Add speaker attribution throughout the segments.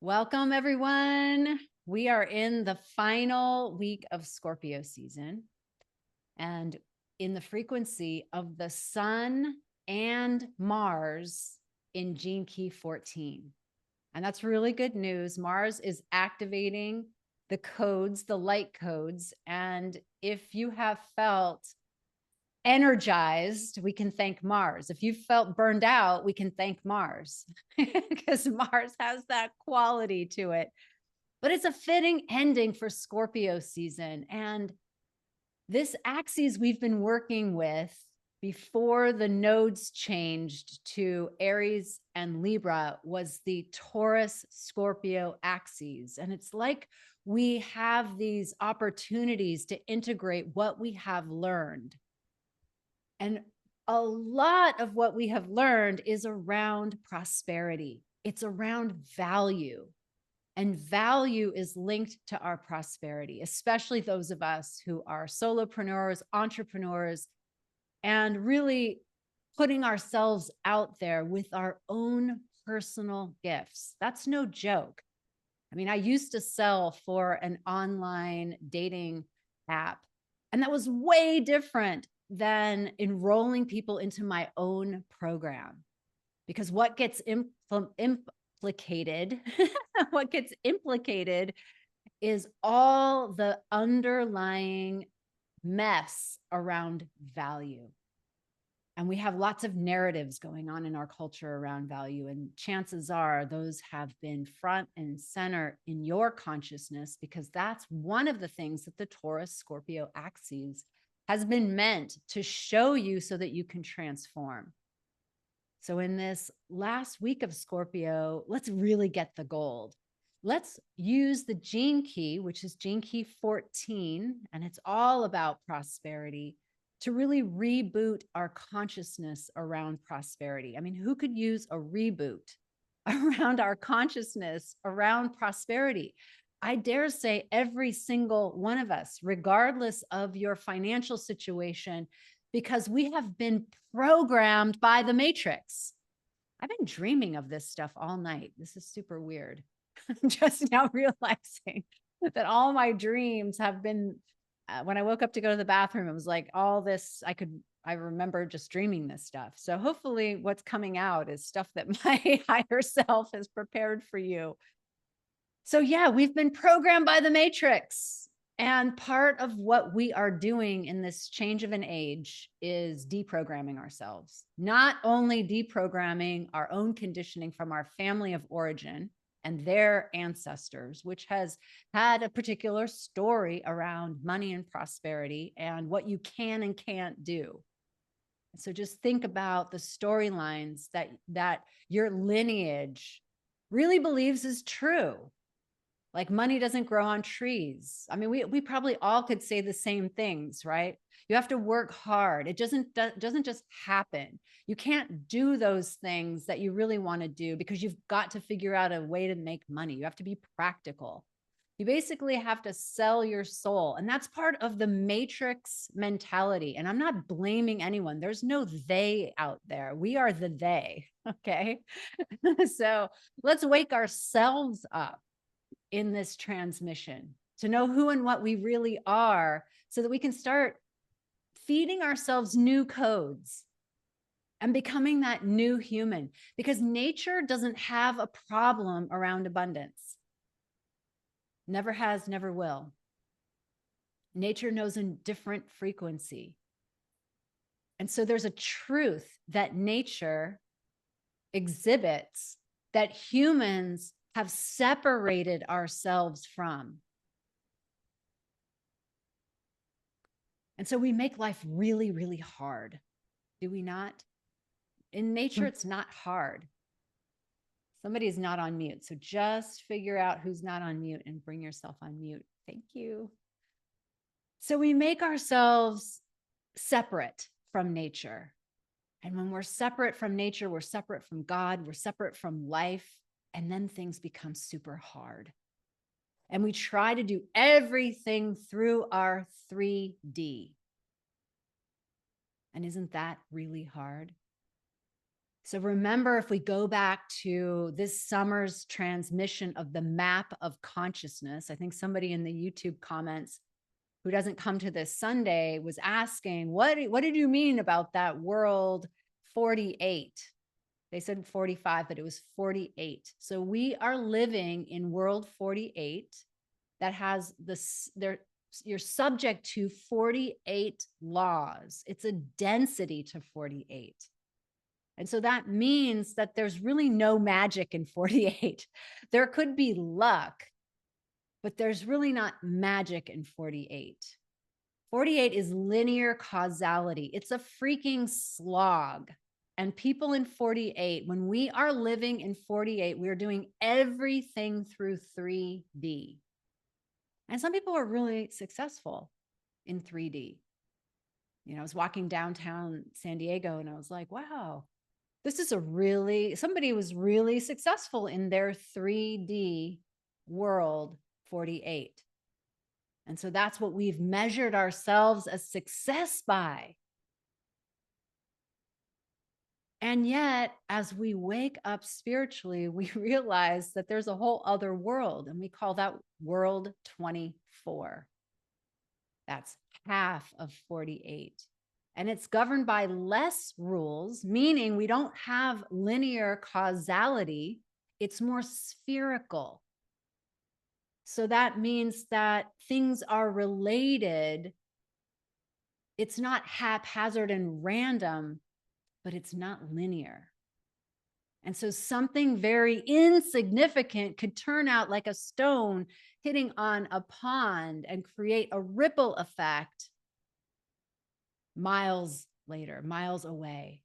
Speaker 1: Welcome, everyone. We are in the final week of Scorpio season and in the frequency of the Sun and Mars in Gene Key 14. And that's really good news. Mars is activating the codes, the light codes. And if you have felt energized, we can thank Mars. If you felt burned out, we can thank Mars because Mars has that quality to it. But it's a fitting ending for Scorpio season. And this axis we've been working with before the nodes changed to Aries and Libra was the Taurus Scorpio axes. And it's like we have these opportunities to integrate what we have learned. And a lot of what we have learned is around prosperity. It's around value. And value is linked to our prosperity, especially those of us who are solopreneurs, entrepreneurs, and really putting ourselves out there with our own personal gifts. That's no joke. I mean, I used to sell for an online dating app, and that was way different than enrolling people into my own program. Because what gets implicated, what gets implicated is all the underlying mess around value. And we have lots of narratives going on in our culture around value. And chances are those have been front and center in your consciousness, because that's one of the things that the Taurus Scorpio axis has been meant to show you so that you can transform. So in this last week of Scorpio, let's really get the gold. Let's use the gene key, which is gene key 14, and it's all about prosperity, to really reboot our consciousness around prosperity. I mean, who could use a reboot around our consciousness around prosperity? I dare say every single one of us, regardless of your financial situation, because we have been programmed by the matrix. I've been dreaming of this stuff all night. This is super weird. I'm just now realizing that all my dreams have been, when I woke up to go to the bathroom, it was like all this, I remember just dreaming this stuff. So hopefully what's coming out is stuff that my higher self has prepared for you. So yeah, we've been programmed by the matrix. And part of what we are doing in this change of an age is deprogramming ourselves, not only deprogramming our own conditioning from our family of origin and their ancestors, which has had a particular story around money and prosperity and what you can and can't do. So just think about the storylines that your lineage really believes is true. Like money doesn't grow on trees. I mean, we probably all could say the same things, right? You have to work hard. It doesn't just happen. You can't do those things that you really want to do because you've got to figure out a way to make money. You have to be practical. You basically have to sell your soul. And that's part of the matrix mentality. And I'm not blaming anyone. There's no they out there. We are the they. Okay. So let's wake ourselves up in this transmission to know who and what we really are so that we can start feeding ourselves new codes and becoming that new human, because nature doesn't have a problem around abundance. Never has, never will. Nature knows a different frequency. And so there's a truth that nature exhibits that humans have separated ourselves from. And so we make life really, really hard, do we not? In nature, it's not hard. Somebody is not on mute. So just figure out who's not on mute and bring yourself on mute. Thank you. So we make ourselves separate from nature. And when we're separate from nature, we're separate from God, we're separate from life, and then things become super hard. And we try to do everything through our 3D. And isn't that really hard? So remember, if we go back to this summer's transmission of the map of consciousness, I think somebody in the YouTube comments who doesn't come to this Sunday was asking, what did you mean about that world 48? They said 45, but it was 48. So we are living in world 48 that has you're subject to 48 laws. It's a density to 48. And so that means that there's really no magic in 48. There could be luck, but there's really not magic in 48. 48 is linear causality. It's a freaking slog. And people in 48, when we are living in 48, we're doing everything through 3D. And some people are really successful in 3D. You know, I was walking downtown San Diego and I was like, wow, this is somebody was really successful in their 3D world 48. And so that's what we've measured ourselves as success by. And yet, as we wake up spiritually, we realize that there's a whole other world, and we call that world 24. That's half of 48. And it's governed by less rules, meaning we don't have linear causality. It's more spherical. So that means that things are related. It's not haphazard and random, but it's not linear. And so something very insignificant could turn out like a stone hitting on a pond and create a ripple effect miles later, miles away.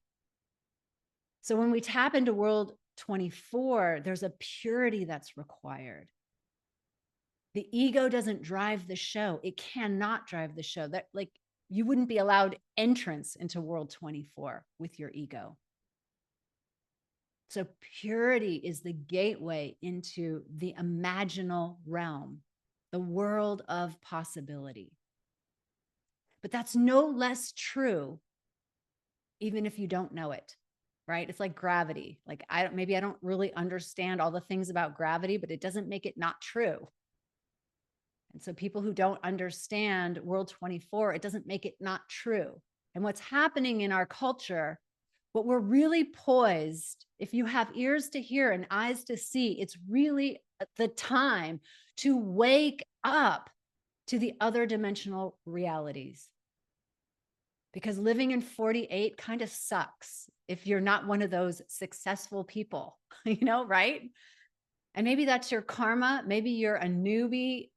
Speaker 1: So when we tap into world 24, there's a purity that's required. The ego doesn't drive the show. It cannot drive the show. That, like, you wouldn't be allowed entrance into world 24 with your ego. So purity is the gateway into the imaginal realm, the world of possibility. But that's no less true, even if you don't know it, right? It's like gravity. Like, maybe I don't really understand all the things about gravity, but it doesn't make it not true. And so people who don't understand world 24, it doesn't make it not true. And what's happening in our culture, what we're really poised, if you have ears to hear and eyes to see, it's really the time to wake up to the other dimensional realities. Because living in 48 kind of sucks if you're not one of those successful people, right? And maybe that's your karma. Maybe you're a newbie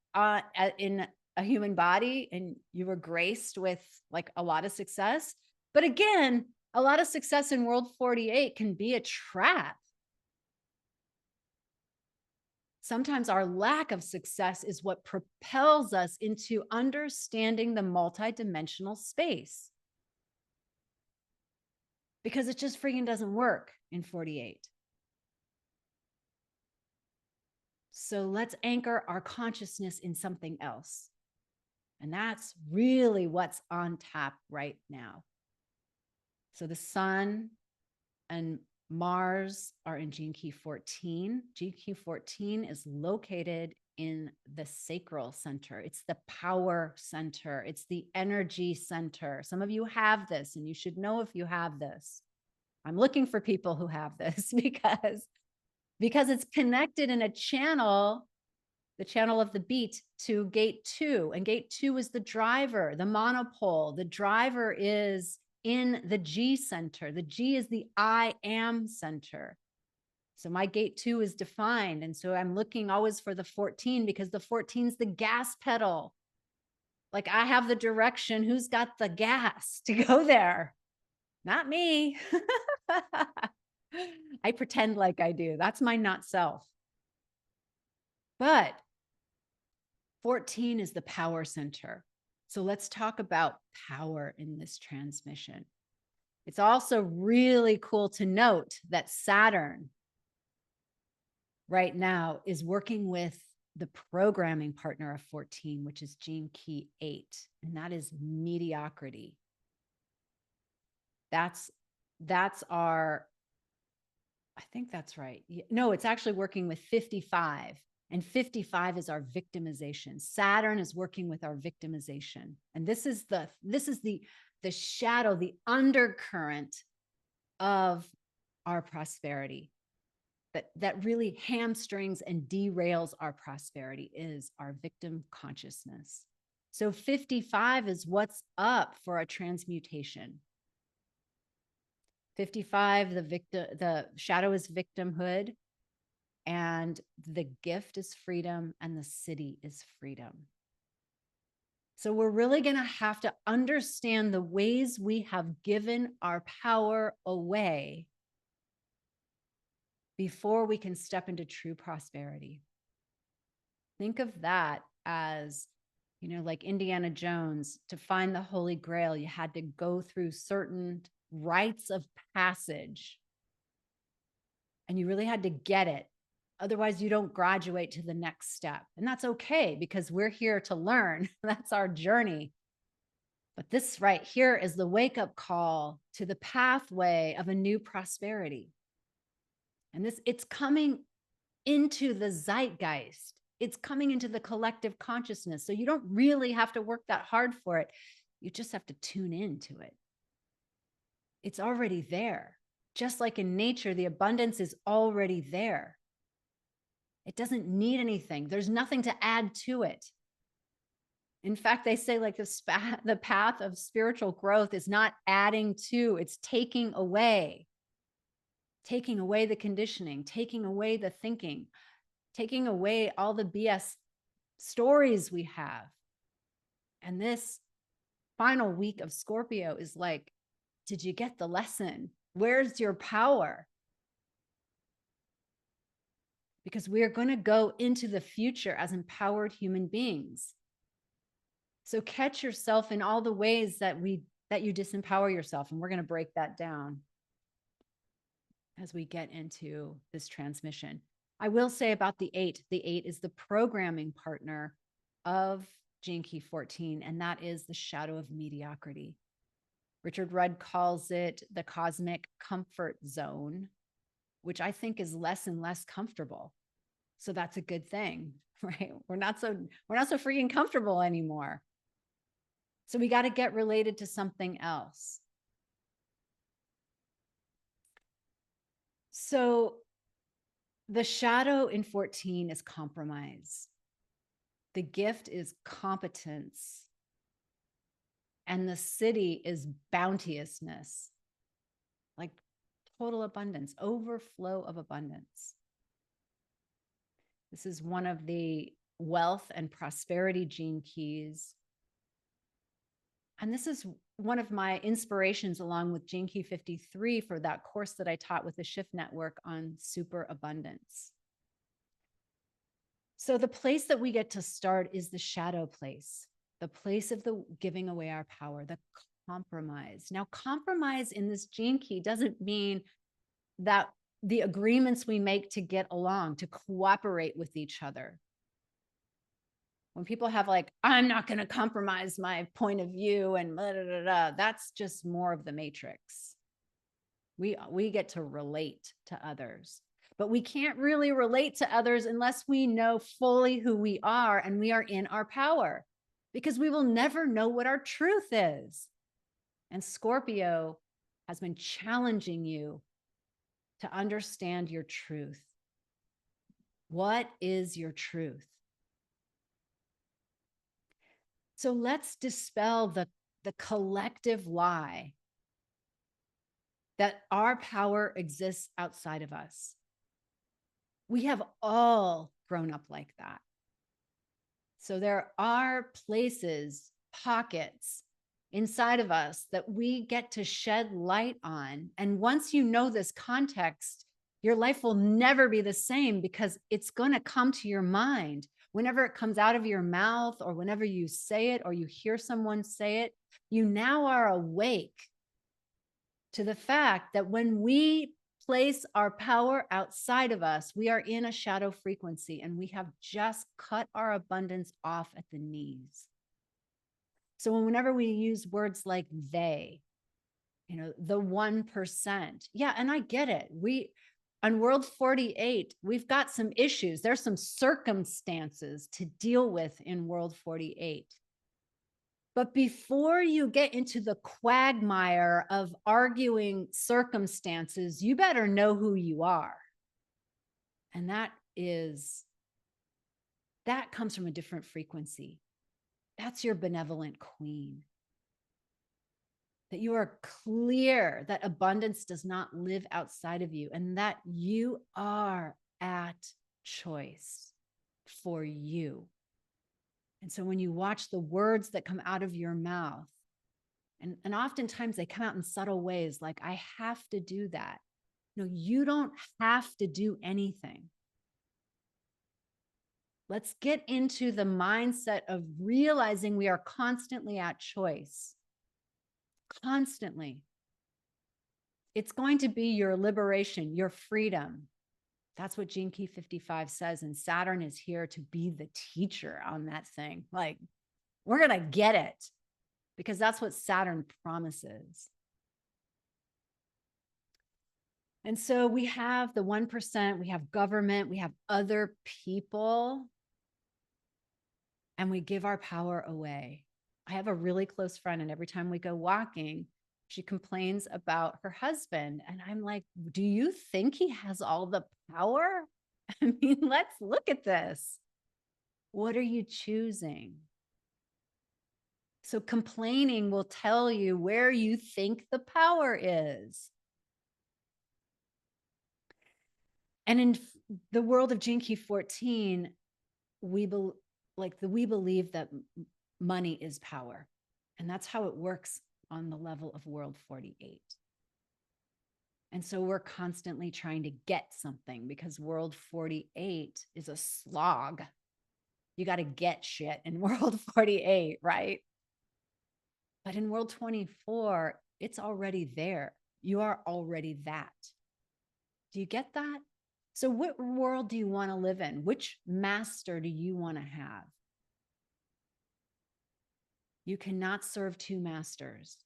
Speaker 1: in a human body and you were graced with like a lot of success. But again, a lot of success in world 48 can be a trap. Sometimes our lack of success is what propels us into understanding the multidimensional space. Because it just freaking doesn't work in 48. So let's anchor our consciousness in something else. And that's really what's on tap right now. So the sun and Mars are in Gene Key 14. Gene Key 14 is located in the sacral center. It's the power center. It's the energy center. Some of you have this, and you should know if you have this. I'm looking for people who have this because it's connected in a channel, the channel of the beat, to gate 2. And gate 2 is the driver, the monopole. The driver is in the G center. The G is the I am center. So my gate 2 is defined. And so I'm looking always for the 14 because the 14 is the gas pedal. Like, I have the direction. Who's got the gas to go there? Not me. I pretend like I do. That's my not self. But 14 is the power center. So let's talk about power in this transmission. It's also really cool to note that Saturn right now is working with the programming partner of 14, which is Gene Key 8, and that is mediocrity. That's our I think that's right. No, it's actually working with 55. And 55 is our victimization. Saturn is working with our victimization. And this is the shadow, the undercurrent of our prosperity. That really hamstrings and derails our prosperity is our victim consciousness. So 55 is what's up for a transmutation. 55, the shadow is victimhood, and the gift is freedom, and the city is freedom. So we're really going to have to understand the ways we have given our power away before we can step into true prosperity. Think of that as, like Indiana Jones, to find the Holy Grail, you had to go through certain rites of passage, and you really had to get it. Otherwise, you don't graduate to the next step. And that's okay, because we're here to learn. That's our journey. But this right here is the wake-up call to the pathway of a new prosperity. And it's coming into the zeitgeist. It's coming into the collective consciousness. So you don't really have to work that hard for it. You just have to tune into it. It's already there. Just like in nature, the abundance is already there. It doesn't need anything. There's nothing to add to it. In fact, they say like the path of spiritual growth is not adding to, it's taking away the conditioning, taking away the thinking, taking away all the BS stories we have. And this final week of Scorpio is like, did you get the lesson? Where's your power? Because we are going to go into the future as empowered human beings. So catch yourself in all the ways that you disempower yourself. And we're going to break that down as we get into this transmission. I will say about the 8 is the programming partner of Gene Key 14, and that is the shadow of mediocrity. Richard Rudd calls it the cosmic comfort zone, which I think is less and less comfortable. So that's a good thing, right? We're not so freaking comfortable anymore. So we got to get related to something else. So the shadow in 14 is compromise. The gift is competence. And the city is bounteousness, like total abundance, overflow of abundance. This is one of the wealth and prosperity gene keys. And this is one of my inspirations, along with Gene Key 53, for that course that I taught with the Shift Network on super abundance. So the place that we get to start is the shadow place, the place of the giving away our power, the compromise. Now, compromise in this gene key doesn't mean that the agreements we make to get along, to cooperate with each other. When people have like, I'm not going to compromise my point of view and blah, blah, blah, blah, that's just more of the matrix. We get to relate to others, but we can't really relate to others unless we know fully who we are and we are in our power, because we will never know what our truth is. And Scorpio has been challenging you to understand your truth. What is your truth? So let's dispel the collective lie that our power exists outside of us. We have all grown up like that. So there are places, pockets inside of us that we get to shed light on. And once you know this context, your life will never be the same, because it's going to come to your mind. Whenever it comes out of your mouth, or whenever you say it, or you hear someone say it, you now are awake to the fact that when we place our power outside of us, we are in a shadow frequency, and we have just cut our abundance off at the knees. So whenever we use words like they, the 1%, yeah, and I get it. On World 48, we've got some issues. There's some circumstances to deal with in World 48. But before you get into the quagmire of arguing circumstances, you better know who you are. And that comes from a different frequency. That's your benevolent queen. That you are clear that abundance does not live outside of you and that you are at choice for you. And so when you watch the words that come out of your mouth, and oftentimes they come out in subtle ways, like, I have to do that. No, you don't have to do anything. Let's get into the mindset of realizing we are constantly at choice. Constantly. It's going to be your liberation, your freedom. That's what Gene Key 55 says. And Saturn is here to be the teacher on that thing. Like, we're going to get it because that's what Saturn promises. And so we have the 1%, we have government, we have other people, and we give our power away. I have a really close friend, and every time we go walking, she complains about her husband. And I'm like, do you think he has all the power? I mean, let's look at this. What are you choosing? So complaining will tell you where you think the power is. And in the world of Gene Key 14, we believe that money is power. And that's how it works on the level of World 48. And so we're constantly trying to get something because World 48 is a slog. You got to get shit in World 48, right? But in World 24, it's already there. You are already that. Do you get that? So what world do you want to live in? Which master do you want to have? You cannot serve two masters.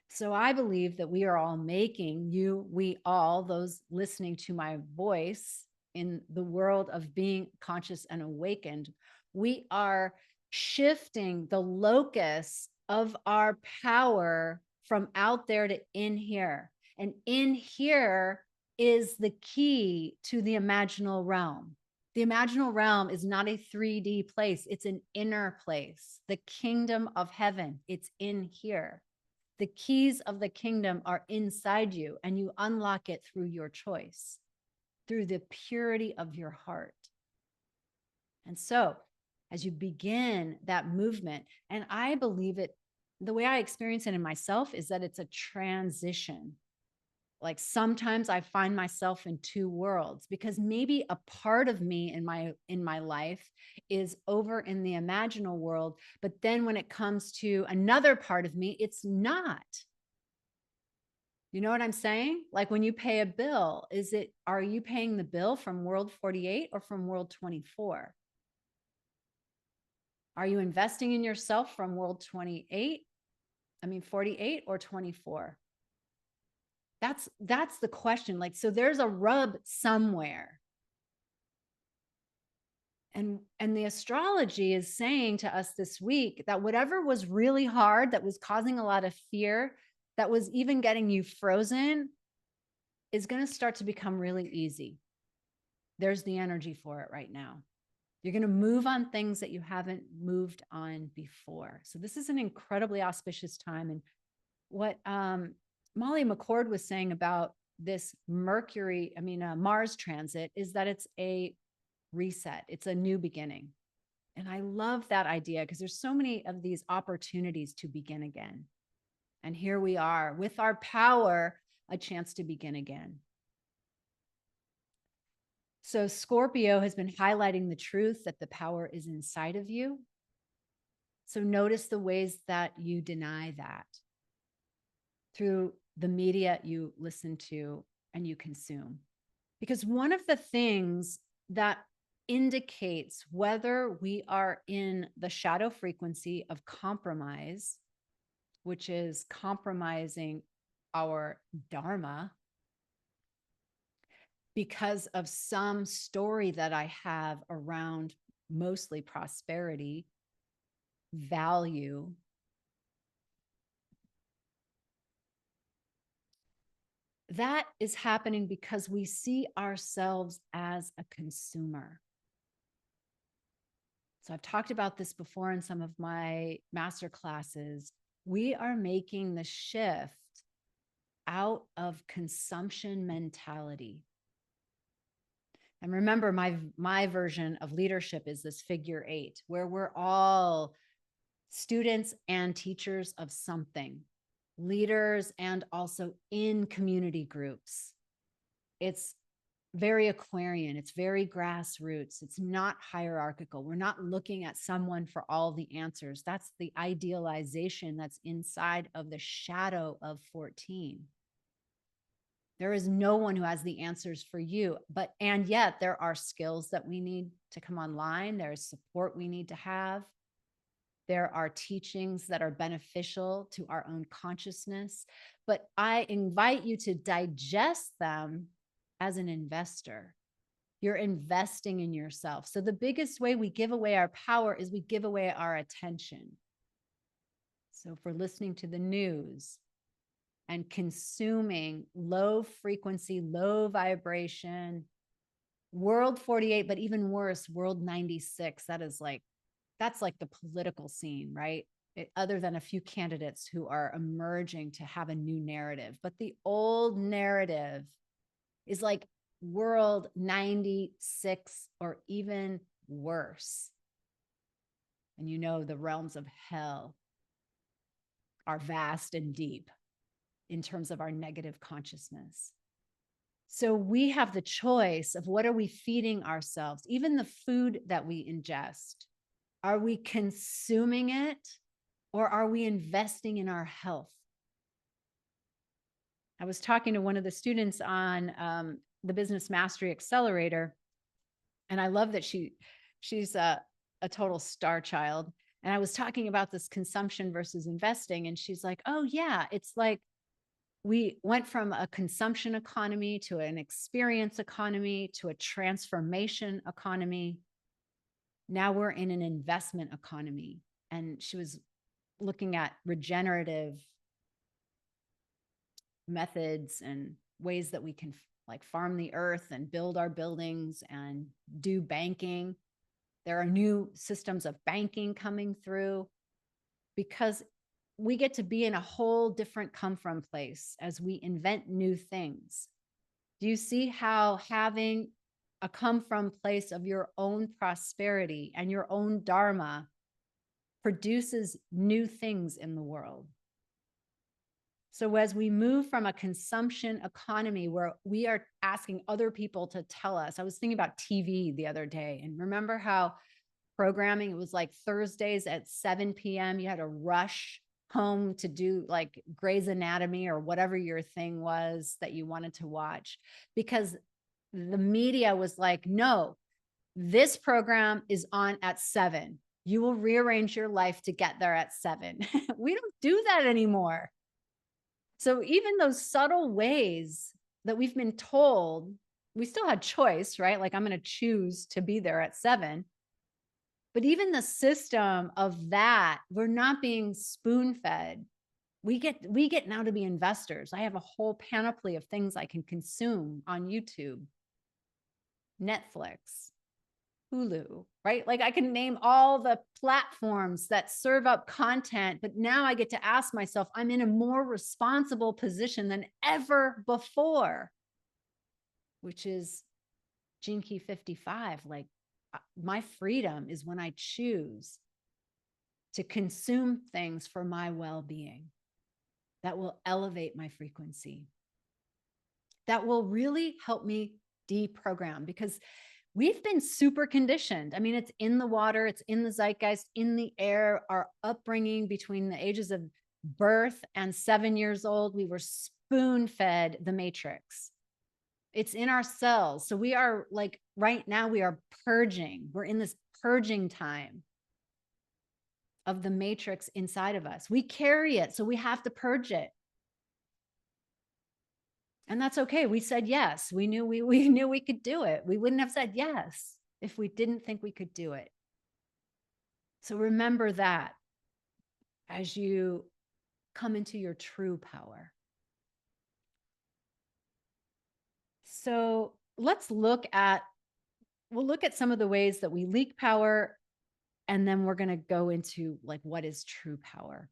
Speaker 1: So I believe that we are all making we all, those listening to my voice in the world of being conscious and awakened, we are shifting the locus of our power from out there to in here. And in here is the key to the imaginal realm. The imaginal realm is not a 3D place. It's an inner place, the kingdom of heaven. It's in here. The keys of the kingdom are inside you, and you unlock it through your choice, through the purity of your heart. And so as you begin that movement, and I believe it, the way I experience it in myself is that it's a transition. Like sometimes I find myself in two worlds because maybe a part of me in my life is over in the imaginal world, but then when it comes to another part of me, it's not. You know what I'm saying? Like when you pay a bill, are you paying the bill from World 48 or from World 24? Are you investing in yourself from World 48 or 24? That's the question. Like, so there's a rub somewhere. And the astrology is saying to us this week that whatever was really hard, that was causing a lot of fear, that was even getting you frozen, is going to start to become really easy. There's the energy for it right now. You're going to move on things that you haven't moved on before. So this is an incredibly auspicious time. And what Molly McCord was saying about this Mars transit is that it's a reset. It's a new beginning. And I love that idea because there's so many of these opportunities to begin again. And here we are with our power, a chance to begin again. So Scorpio has been highlighting the truth that the power is inside of you. So notice the ways that you deny that through the media you listen to and you consume. Because one of the things that indicates whether we are in the shadow frequency of compromise, which is compromising our dharma, because of some story that I have around mostly prosperity, value. That is happening because we see ourselves as a consumer. So I've talked about this before in some of my master classes. We are making the shift out of consumption mentality. And remember, my version of leadership is this figure 8, where we're all students and teachers of something, leaders, and also in community groups. It's very Aquarian. It's very grassroots. It's not hierarchical. We're not looking at someone for all the answers. That's the idealization that's inside of the shadow of 14. There is no one who has the answers for you, and yet there are skills that we need to come online. There's support we need to have. There are teachings that are beneficial to our own consciousness, but I invite you to digest them as an investor. You're investing in yourself. So the biggest way we give away our power is we give away our attention. So if we're listening to the news and consuming low frequency, low vibration, world 48, but even worse, world 96, that's like the political scene, right? Other than a few candidates who are emerging to have a new narrative. But the old narrative is like world 96 or even worse. And you know, the realms of hell are vast and deep in terms of our negative consciousness. So we have the choice of what are we feeding ourselves, even the food that we ingest. Are we consuming it or are we investing in our health? I was talking to one of the students on the Business Mastery Accelerator, and I love that she's a total star child. And I was talking about this consumption versus investing, and she's like, oh yeah, it's like we went from a consumption economy to an experience economy to a transformation economy. Now we're in an investment economy. And she was looking at regenerative methods and ways that we can like farm the earth and build our buildings and do banking. There are new systems of banking coming through because we get to be in a whole different come from place as we invent new things. Do you see how having a come from place of your own prosperity and your own dharma produces new things in the world? So as we move from a consumption economy where we are asking other people to tell us, I was thinking about TV the other day, and remember how programming, it was like Thursdays at 7 p.m. You had to rush home to do like Grey's Anatomy or whatever your thing was that you wanted to watch, because the media was like, no, this program is on at 7. You will rearrange your life to get there at 7. We don't do that anymore. So even those subtle ways that we've been told, we still had choice, right? Like I'm going to choose to be there at 7. But even the system of that, we're not being spoon fed. We get now to be investors. I have a whole panoply of things I can consume on YouTube, Netflix, Hulu, right? Like I can name all the platforms that serve up content, but now I get to ask myself, I'm in a more responsible position than ever before, which is Gene Key 55. Like my freedom is when I choose to consume things for my well-being that will elevate my frequency, that will really help me deprogram, because we've been super conditioned. I mean, it's in the water, it's in the zeitgeist, in the air, our upbringing between the ages of birth and 7 years old, we were spoon-fed the matrix. It's in our cells. So we are like, right now we are purging. We're in this purging time of the matrix inside of us. We carry it, so we have to purge it. And that's okay. We said yes. We knew we knew we could do it. We wouldn't have said yes if we didn't think we could do it. So remember that as you come into your true power. So let's look at, we'll look at some of the ways that we leak power, and then we're going to go into like, what is true power?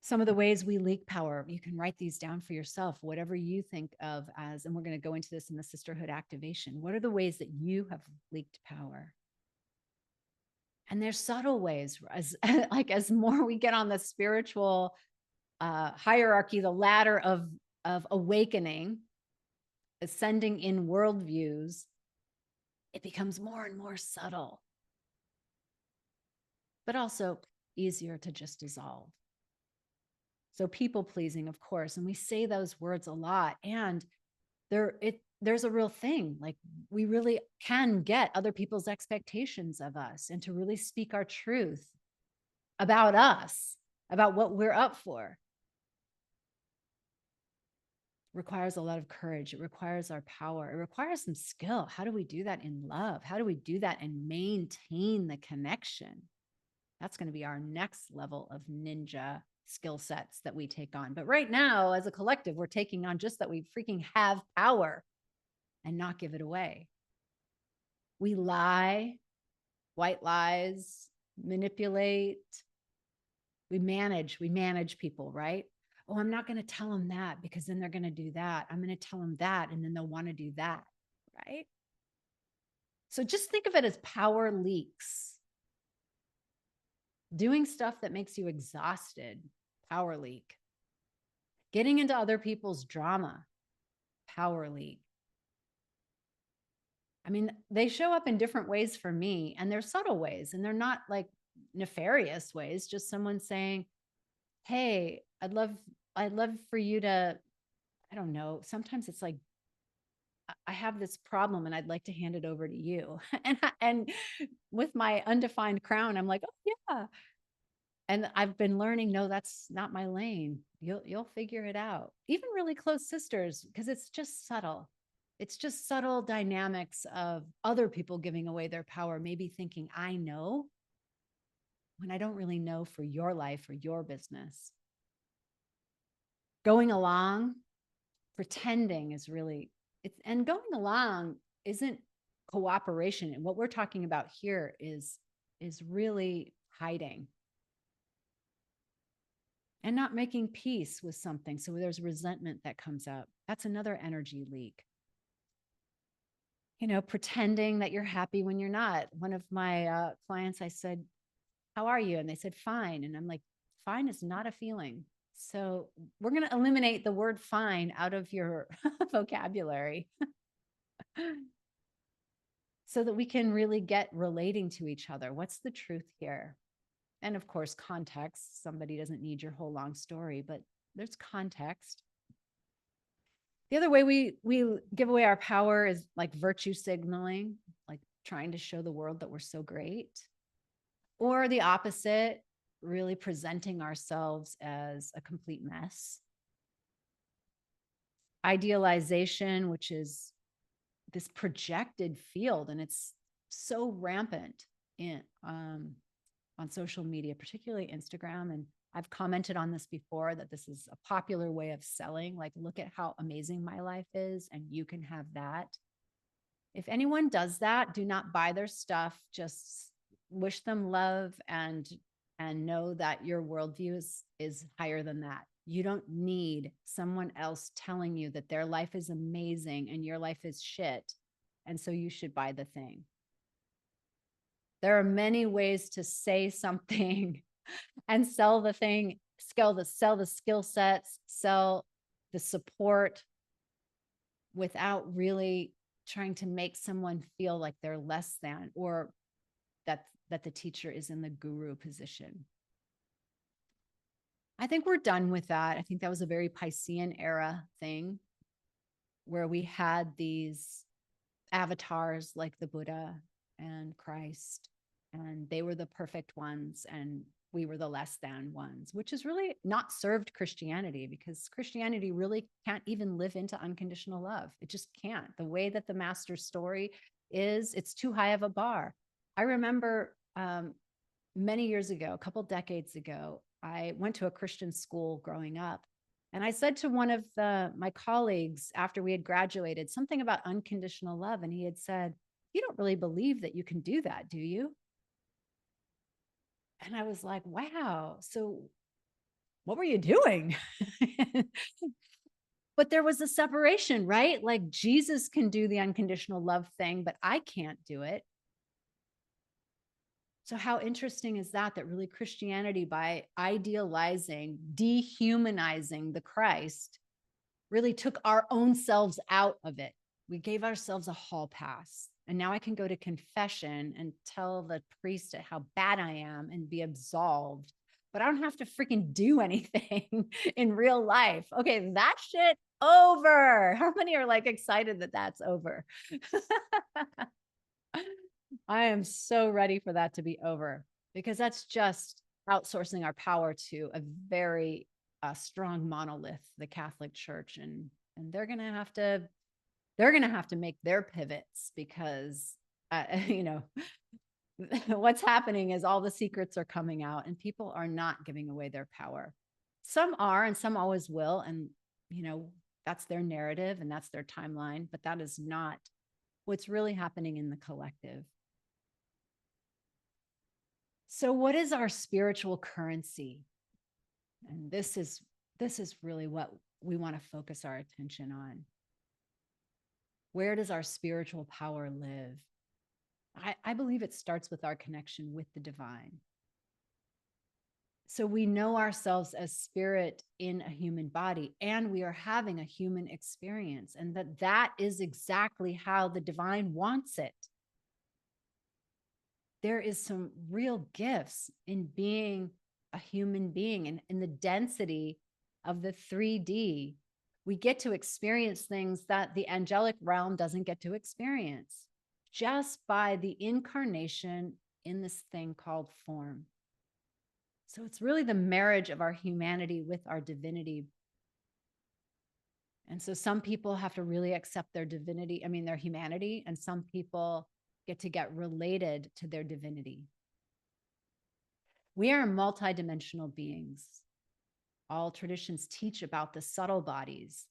Speaker 1: Some of the ways we leak power, you can write these down for yourself, whatever you think of as, and we're going to go into this in the sisterhood activation. What are the ways that you have leaked power? And there's subtle ways, as like as more we get on the spiritual hierarchy, the ladder of awakening, ascending in worldviews, it becomes more and more subtle, but also easier to just dissolve. So people pleasing, of course, and we say those words a lot, and there's a real thing. Like, we really can get other people's expectations of us, and to really speak our truth about us, about what we're up for, requires a lot of courage. It requires our power. It requires some skill. How do we do that in love? How do we do that and maintain the connection? That's going to be our next level of ninja skill sets that we take on. But right now, as a collective, we're taking on just that we freaking have power and not give it away. We lie, white lies, manipulate. We manage people, right? Oh, I'm not going to tell them that because then they're going to do that. I'm going to tell them that and then they'll want to do that, right? So just think of it as power leaks. Doing stuff that makes you exhausted, power leak. Getting into other people's drama, power leak. I mean, they show up in different ways for me, and they're subtle ways, and they're not like nefarious ways, just someone saying, hey, I'd love for you to, I don't know, sometimes it's like, I have this problem and I'd like to hand it over to you. And with my undefined crown, I'm like, oh yeah. And I've been learning, no, that's not my lane. You'll figure it out. Even really close sisters, because it's just subtle. It's just subtle dynamics of other people giving away their power, maybe thinking I know when I don't really know for your life or your business. Going along, pretending is really, and going along isn't cooperation. And what we're talking about here is really hiding and not making peace with something. So there's resentment that comes up. That's another energy leak. You know, pretending that you're happy when you're not. One of my clients, I said, how are you? And they said, fine. And I'm like, fine is not a feeling. So we're going to eliminate the word fine out of your vocabulary so that we can really get relating to each other. What's the truth here? And of course, context. Somebody doesn't need your whole long story, but there's context. The other way we give away our power is like virtue signaling, like trying to show the world that we're so great. Or the opposite, really presenting ourselves as a complete mess. Idealization, which is this projected field, and it's so rampant in on social media, particularly Instagram. And I've commented on this before, that this is a popular way of selling. Like, look at how amazing my life is, and you can have that. If anyone does that, do not buy their stuff. Just wish them love and know that your worldview is higher than that. You don't need someone else telling you that their life is amazing and your life is shit, and so you should buy the thing. There are many ways to say something and sell the thing, sell the skill sets, sell the support, without really trying to make someone feel like they're less than, or that the teacher is in the guru position. I think we're done with that. I think that was a very Piscean era thing, where we had these avatars like the Buddha and Christ, and they were the perfect ones. And we were the less than ones, which is really not served Christianity, because Christianity really can't even live into unconditional love. It just can't. The way that the master's story is, it's too high of a bar. I remember many years ago, a couple decades ago, I went to a Christian school growing up. And I said to one of my colleagues after we had graduated something about unconditional love. And he had said, "You don't really believe that you can do that, do you?" And I was like, wow. So what were you doing? But there was a separation, right? Like Jesus can do the unconditional love thing, but I can't do it. So how interesting is that, that really Christianity, by idealizing, dehumanizing the Christ, really took our own selves out of it. We gave ourselves a hall pass. And now I can go to confession and tell the priest how bad I am and be absolved. But I don't have to freaking do anything in real life. Okay, that shit over. How many are like excited that that's over? I am so ready for that to be over, because that's just outsourcing our power to a very strong monolith, the Catholic Church, and they're gonna have to make their pivots, because you know what's happening is all the secrets are coming out, and people are not giving away their power. Some are, and some always will, and that's their narrative and that's their timeline, but that is not what's really happening in the collective. So what is our spiritual currency? And this is really what we want to focus our attention on. Where does our spiritual power live? I believe it starts with our connection with the divine. So we know ourselves as spirit in a human body, and we are having a human experience, and that is exactly how the divine wants it. There is some real gifts in being a human being, and in the density of the 3D. We get to experience things that the angelic realm doesn't get to experience, just by the incarnation in this thing called form. So it's really the marriage of our humanity with our divinity. And so some people have to really accept their divinity, their humanity, and some people get related to their divinity. We are multidimensional beings. All traditions teach about the subtle bodies.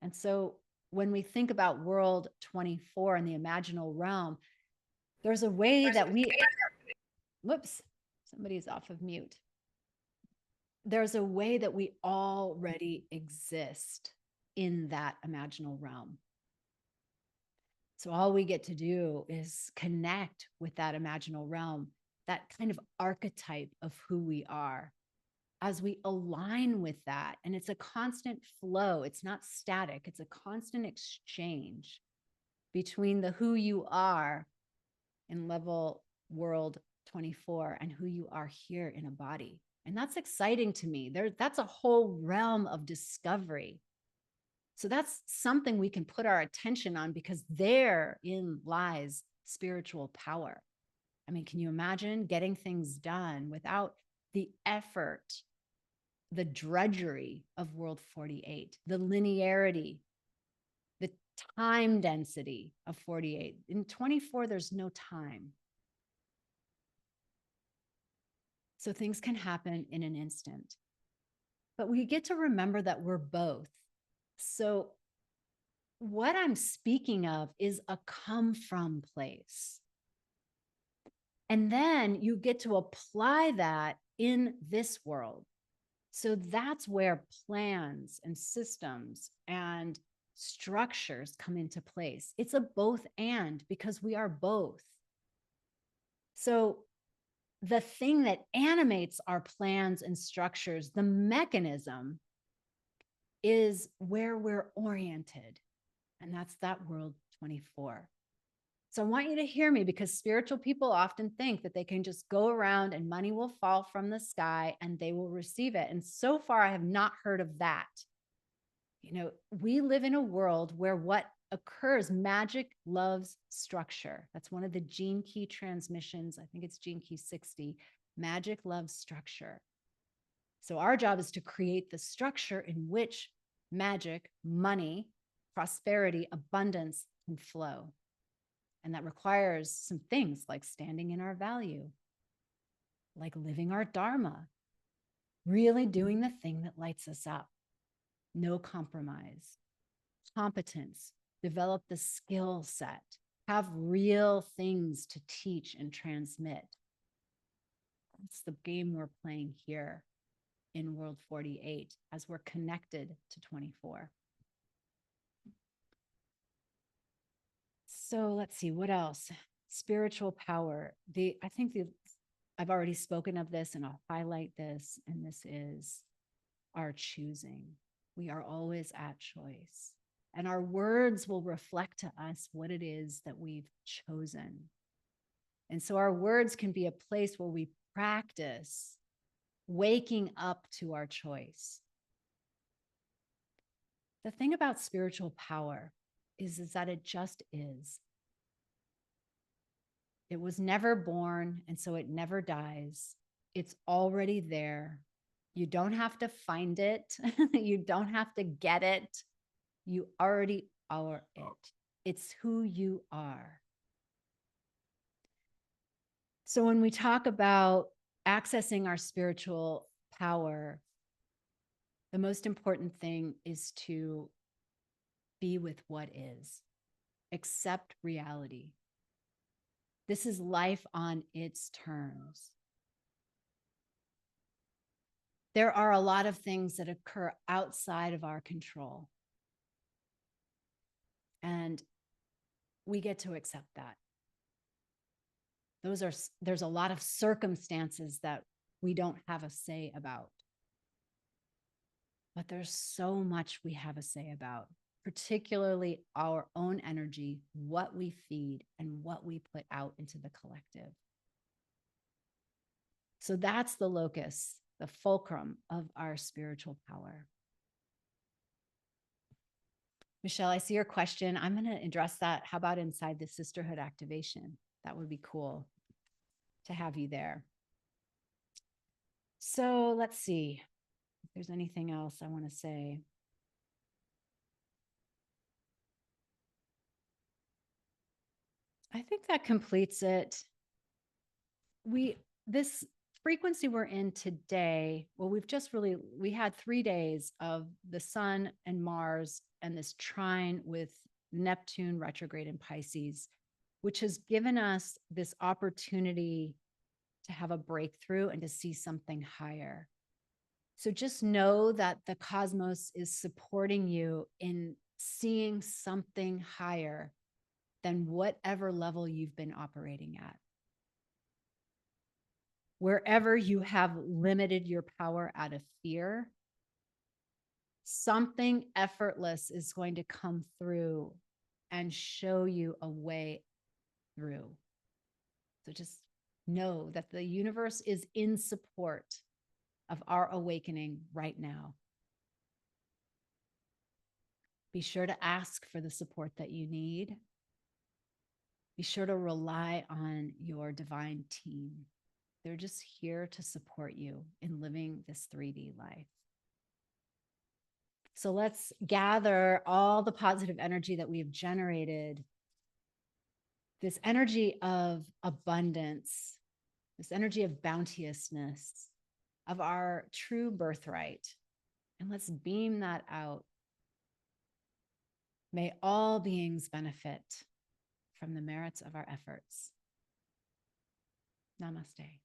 Speaker 1: And so when we think about world 24 and the imaginal realm, there's a way that whoops, somebody's off of mute. There's a way that we already exist in that imaginal realm. So all we get to do is connect with that imaginal realm, that kind of archetype of who we are. As we align with that, and it's a constant flow, it's not static, it's a constant exchange between the who you are in level world 24 and who you are here in a body. And that's exciting to me. That's a whole realm of discovery. So that's something we can put our attention on, because therein lies spiritual power. Can you imagine getting things done without the effort, the drudgery of world 48, the linearity, the time density of 48? In 24, there's no time. So things can happen in an instant. But we get to remember that we're both. So what I'm speaking of is a come from place. And then you get to apply that in this world. So that's where plans and systems and structures come into place. It's a both and, because we are both. So the thing that animates our plans and structures, the mechanism, is where we're oriented. And that's that world 24. So I want you to hear me, because spiritual people often think that they can just go around and money will fall from the sky and they will receive it. And so far, I have not heard of that. We live in a world where what occurs, magic loves structure. That's one of the gene key transmissions. I think it's gene key 60. Magic loves structure. So our job is to create the structure in which magic, money, prosperity, abundance can flow. And that requires some things like standing in our value, like living our dharma, really doing the thing that lights us up. No compromise, competence, develop the skill set, have real things to teach and transmit. That's the game we're playing here in World 48 as we're connected to 24. So let's see, what else? Spiritual power. I've already spoken of this and I'll highlight this, and this is our choosing. We are always at choice. And our words will reflect to us what it is that we've chosen. And so our words can be a place where we practice waking up to our choice. The thing about spiritual power is that it just is. It was never born, and so it never dies. It's already there. You don't have to find it. You don't have to get it. You already are it. It's who you are. So when we talk about accessing our spiritual power, the most important thing is to be with what is, accept reality. This is life on its terms. There are a lot of things that occur outside of our control. And we get to accept that. There's a lot of circumstances that we don't have a say about. But there's so much we have a say about, particularly our own energy, what we feed, and what we put out into the collective. So that's the locus, the fulcrum of our spiritual power. Michelle, I see your question. I'm going to address that. How about inside the sisterhood activation? That would be cool to have you there. So let's see if there's anything else I want to say. I think that completes it. This frequency we're in today, well, we had 3 days of the sun and Mars and this trine with Neptune retrograde in Pisces, which has given us this opportunity to have a breakthrough and to see something higher. So just know that the cosmos is supporting you in seeing something higher than whatever level you've been operating at. Wherever you have limited your power out of fear, something effortless is going to come through and show you a way through. So just know that the universe is in support of our awakening right now. Be sure to ask for the support that you need. Be sure to rely on your divine team. They're just here to support you in living this 3D life. So let's gather all the positive energy that we've generated, this energy of abundance, this energy of bounteousness, of our true birthright, and let's beam that out. May all beings benefit from the merits of our efforts. Namaste.